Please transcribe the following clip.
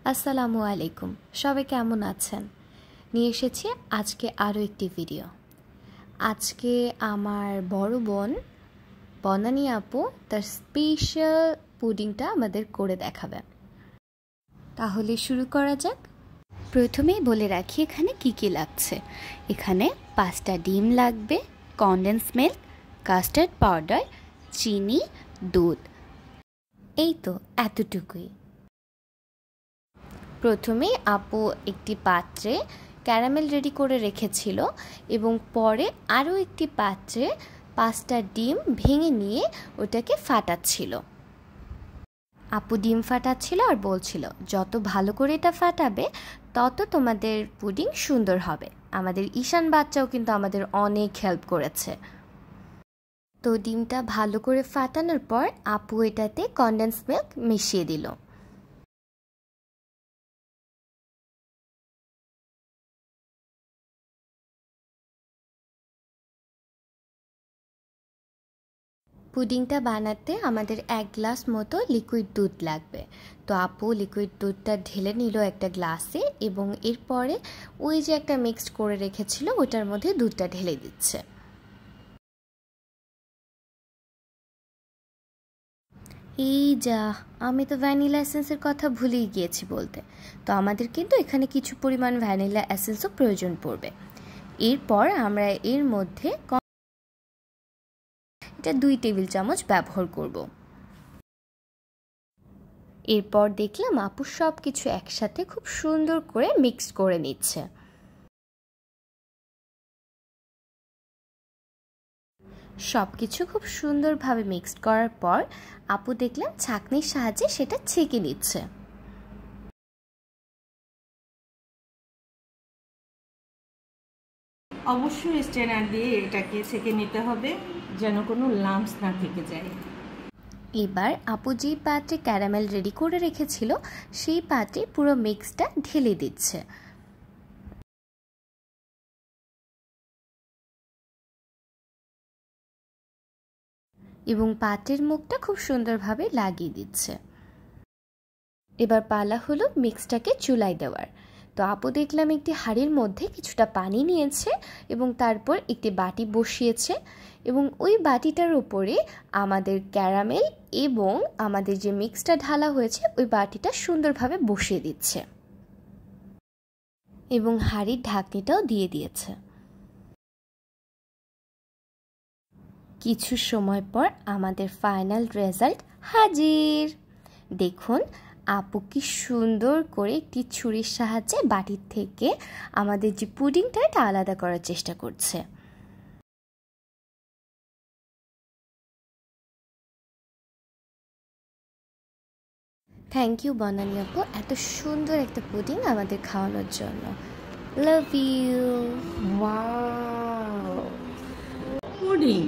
আসসালামু আলাইকুম। সবাই কেমন আছেন? নিয়ে এসেছি আজকে আরও একটি ভিডিও। আজকে আমার বড় বোন বনানী আপু তার স্পেশাল পুডিংটা আমাদের করে দেখাবে। তাহলে শুরু করা যাক। প্রথমেই বলে রাখি এখানে কি কি লাগছে। এখানে 5টা ডিম লাগবে, কনডেন্স মিল্ক, কাস্টার্ড পাউডার, চিনি, দুধ। এই তো এতটুকুই। প্রথমে আপু একটি পাত্রে ক্যারামেল রেডি করে রেখেছিল এবং পরে আরও একটি পাত্রে 5টা ডিম ভেঙে নিয়ে ওটাকে ফাটাচ্ছিল। আপু ডিম ফাটাচ্ছিল আর বলছিল যত ভালো করে এটা ফাটাবে তত তোমাদের পুডিং সুন্দর হবে। আমাদের ঈশান বাচ্চাও কিন্তু আমাদের অনেক হেল্প করেছে। তো ডিমটা ভালো করে ফাটানোর পর আপু এটাতে কনডেন্স মিল্ক মিশিয়ে দিল। পুডিংটা বানাতে আমাদের 1 গ্লাস মতো লিকুইড দুধ লাগবে। তো আপু লিকুইড দুধটা ঢেলে নিল একটা গ্লাসে এবং এরপরে ওই যে একটা মিক্সড করে রেখেছিল ওটার মধ্যে দুধটা ঢেলে দিচ্ছে। এই যা, আমি তো ভ্যানিলা এসেন্সের কথা ভুলেই গিয়েছি বলতে। তো আমাদের কিন্তু এখানে কিছু পরিমাণ ভ্যানিলা এসেন্সও প্রয়োজন পড়বে। এরপর আমরা এর মধ্যে এটা 2 টেবিল চামচ ব্যবহার করব। এরপর দেখলাম আপু সব কিছু একসাথে খুব সুন্দর করে মিক্স করে নিচ্ছে। সব কিছু খুব সুন্দরভাবে মিক্সড করার পর আপু দেখলাম ছাঁকনির সাহায্যে সেটা ছেঁকে নিচ্ছে। অবশ্যই স্ট্রেনার দিয়ে এটাকে ছেঁকে নিতে হবে যেন কোনো লাম্পস না থেকে যায়। এবার আপু যে পাত্রে ক্যারামেল রেডি করে রেখেছিল সেই পাত্রে পুরো মিক্সটা ঢেলে দিচ্ছে। এবং পাত্রের মুখটা খুব সুন্দরভাবে লাগিয়ে দিচ্ছে। এবার পালা হলো মিক্সটাকে চুলায় দেওয়ার। তো আপু দেখলাম একটি হাঁড়ির মধ্যে কিছুটা পানি নিয়েছে এবং তারপর একটি বাটি বসিয়েছে এবং ওই বাটিটার উপরে আমাদের ক্যারামেল এবং আমাদের যে মিক্সটা ঢালা হয়েছে ওই বাটিটা সুন্দরভাবে বসিয়ে দিচ্ছে এবং হাঁড়ির ঢাকনিটাও দিয়ে দিয়েছে। কিছু সময় পর আমাদের ফাইনাল রেজাল্ট হাজির। দেখুন আপু কি সুন্দর করে একটি ছুরির সাহায্যে বাটির থেকে আমাদের যে পুডিংটা এটা আলাদা করার চেষ্টা করছে। থ্যাংক ইউ বনানী আপু এত সুন্দর একটা পুডিং আমাদের খাওয়ানোর জন্য। Love you. Wow, pudding.